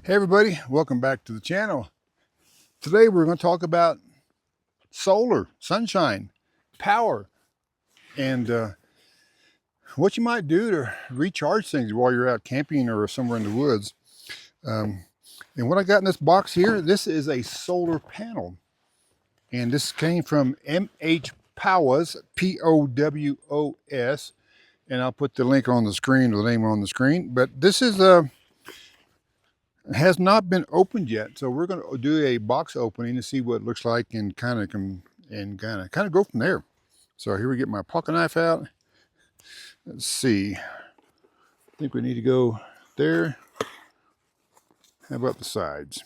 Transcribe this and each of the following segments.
Hey everybody, welcome back to the channel. Today we're going to talk about solar, sunshine, power, and what you might do to recharge things while you're out camping or somewhere in the woods. And what I got in this box here, this is a solar panel. And this came from mhpowos, P-O-W-O-S. And I'll put the link on the screen, or the name on the screen. But this is has not been opened yet, so we're going to do a box opening to see what it looks like and kind of go from there. So here we get my pocket knife out. Let's see. I think we need to go there. How about the sides?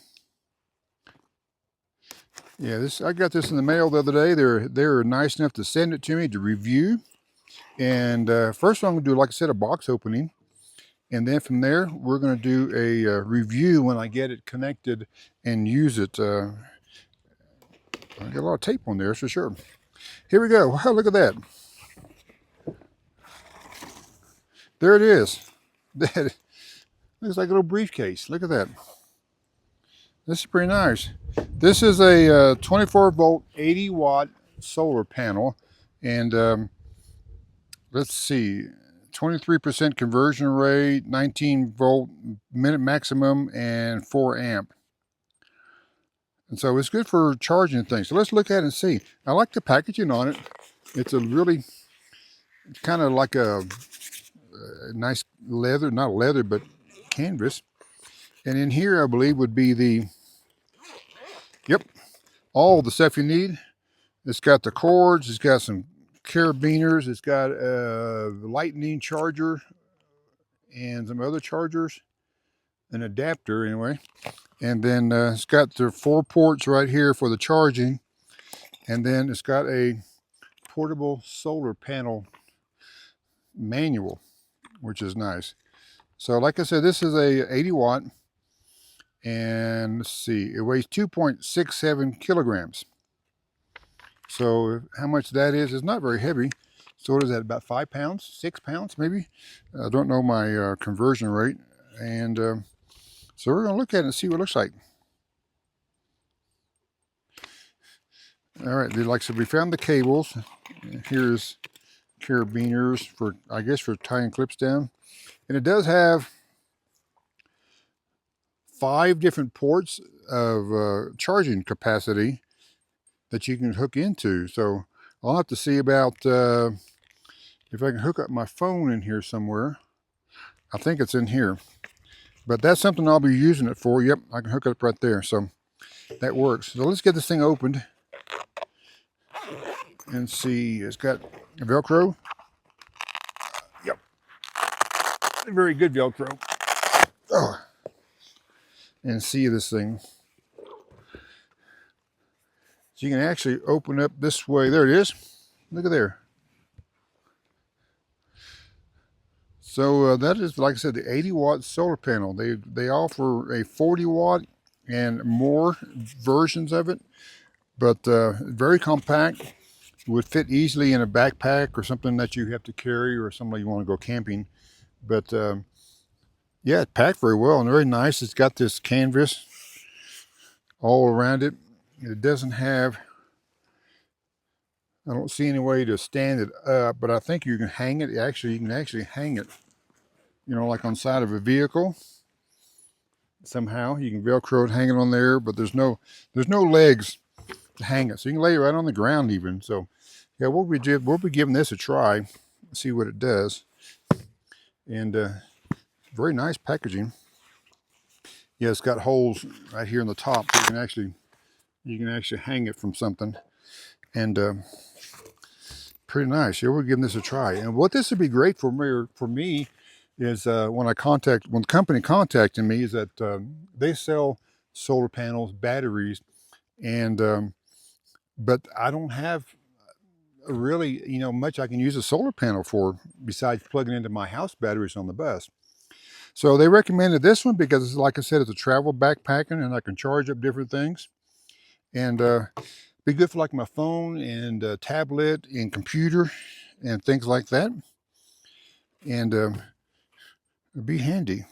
Yeah, this I got this in the mail the other day. They're nice enough to send it to me to review. And first I'm going to do, like I said, a box opening. And then from there, we're going to do a review when I get it connected and use it. I got a lot of tape on there, for sure. Here we go. Wow, look at that. There it is. That looks like a little briefcase. Look at that. This is pretty nice. This is a 24 volt, 80 watt solar panel. And let's see, 23% conversion rate, 19 volt minute maximum, and 4 amp. And so it's good for charging things. So let's look at it and see. I like the packaging on it. It's kind of like a nice leather, not leather, but canvas. And in here, I believe, would be all the stuff you need. It's got the cords, it's got some carabiners, it's got a lightning charger and some other chargers, an adapter anyway. And then it's got the 4 ports right here for the charging. And then it's got a portable solar panel manual, which is nice. So like I said, this is a 80 watt, and let's see, it weighs 2.67 kilograms. So how much that is not very heavy. So what is that, about 5 pounds, 6 pounds maybe? I don't know my conversion rate. And so we're going to look at it and see what it looks like. All right, like I said, we found the cables. Here's carabiners for, I guess, for tying clips down. And it does have 5 different ports of charging capacity that you can hook into. So I'll have to see about if I can hook up my phone in here somewhere. I think it's in here, but that's something I'll be using it for. Yep, I can hook it up right there, so that works. So let's get this thing opened and see. It's got Velcro. Yep, very good Velcro. Oh. And see this thing. So you can actually open up this way. There it is. Look at there. So that is, like I said, the 80 watt solar panel. They offer a 40 watt and more versions of it, but very compact. Would fit easily in a backpack or something that you have to carry, or somewhere you want to go camping. But yeah, it packed very well and very nice. It's got this canvas all around it. It doesn't have, I don't see any way to stand it up, but I think you can hang it. Actually, you can actually hang it, you know, like on the side of a vehicle. Somehow you can Velcro it, hang it on there, but there's no legs to hang it. So you can lay it right on the ground even. So yeah, we'll be giving this a try, see what it does. And very nice packaging. Yeah, it's got holes right here in the top, so you can actually hang it from something. And pretty nice. Yeah, we're giving this a try. And what this would be great for me is when the company contacted me, is that they sell solar panels, batteries, and but I don't have really, you know, much I can use a solar panel for besides plugging into my house batteries on the bus. So they recommended this one because, like I said, it's a travel backpacking and I can charge up different things. And be good for like my phone and tablet and computer and things like that. And it'd be handy.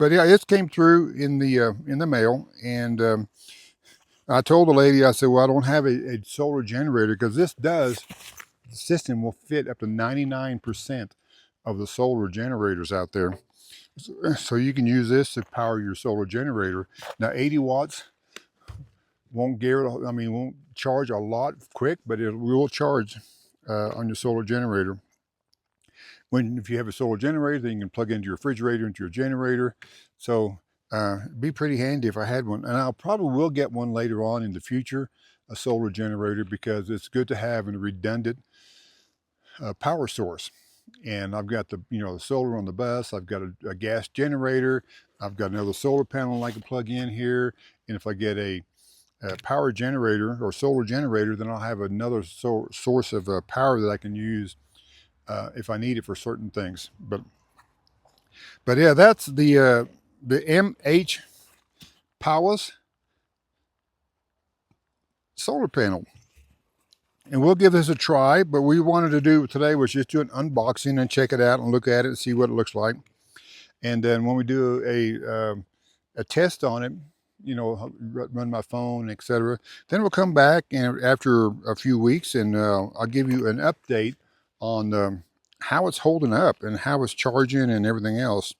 But yeah, it came through in the mail, and I told the lady, I said, well, I don't have a solar generator because the system will fit up to 99% of the solar generators out there. So you can use this to power your solar generator. Now 80 watts won't charge a lot quick, but it will charge on your solar generator. If you have a solar generator, then you can plug into your refrigerator, into your generator. So it'd be pretty handy if I had one. And I probably will get one later on in the future, a solar generator, because it's good to have a redundant power source. And I've got the solar on the bus. I've got a gas generator. I've got another solar panel I can plug in here. And if I get a power generator or solar generator, then I'll have another source of power that I can use if I need it for certain things. But yeah, that's the mhpowos solar panel. And we'll give this a try, but we wanted to do today was just do an unboxing and check it out and look at it and see what it looks like. And then when we do a test on it, run my phone, etc., then we'll come back and after a few weeks, and I'll give you an update on how it's holding up and how it's charging and everything else.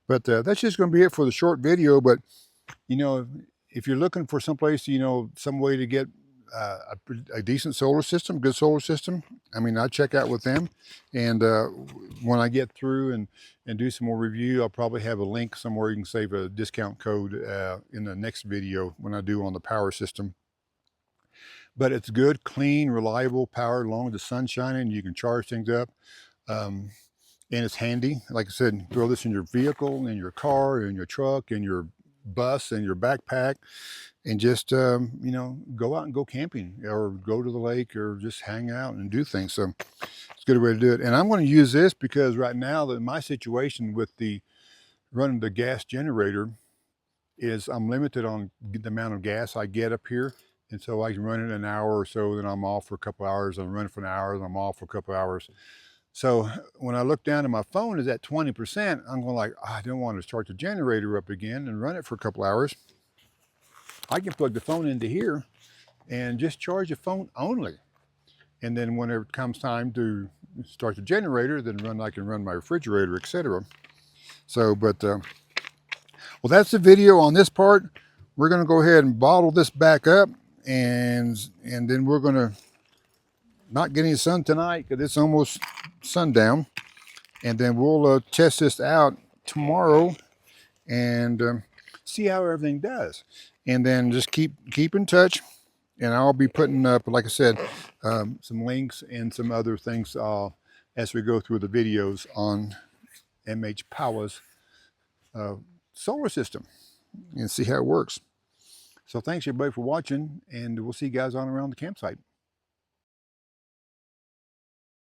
But that's just going to be it for the short video. But if you're looking for someplace, some way to get a decent solar system, good solar system, I check out with them. And when I get through and do some more review, I'll probably have a link somewhere you can save a discount code in the next video when I do on the power system. But it's good, clean, reliable power, as long as the sun's shining, you can charge things up. And it's handy. Like I said, throw this in your vehicle, in your car, in your truck, in your bus, in your backpack, and just go out and go camping or go to the lake or just hang out and do things. So it's a good way to do it. And I'm going to use this because right now that my situation with the running the gas generator is I'm limited on the amount of gas I get up here. And so I can run it an hour or so, then I'm off for a couple hours. I'm running for an hour, then I'm off for a couple hours. So when I look down at my phone is at 20%, I'm going like, I don't want to start the generator up again and run it for a couple hours. I can plug the phone into here and just charge the phone only. And then whenever it comes time to start the generator, then I can run my refrigerator, etc. So, well, that's the video on this part. We're going to go ahead and bottle this back up, and then we're going to not get any sun tonight because it's almost sundown. And then we'll test this out tomorrow and see how everything does. And then just keep in touch. And I'll be putting up, like I said, some links and some other things as we go through the videos on mhpowos solar system and see how it works. So thanks everybody for watching, and we'll see you guys on around the campsite.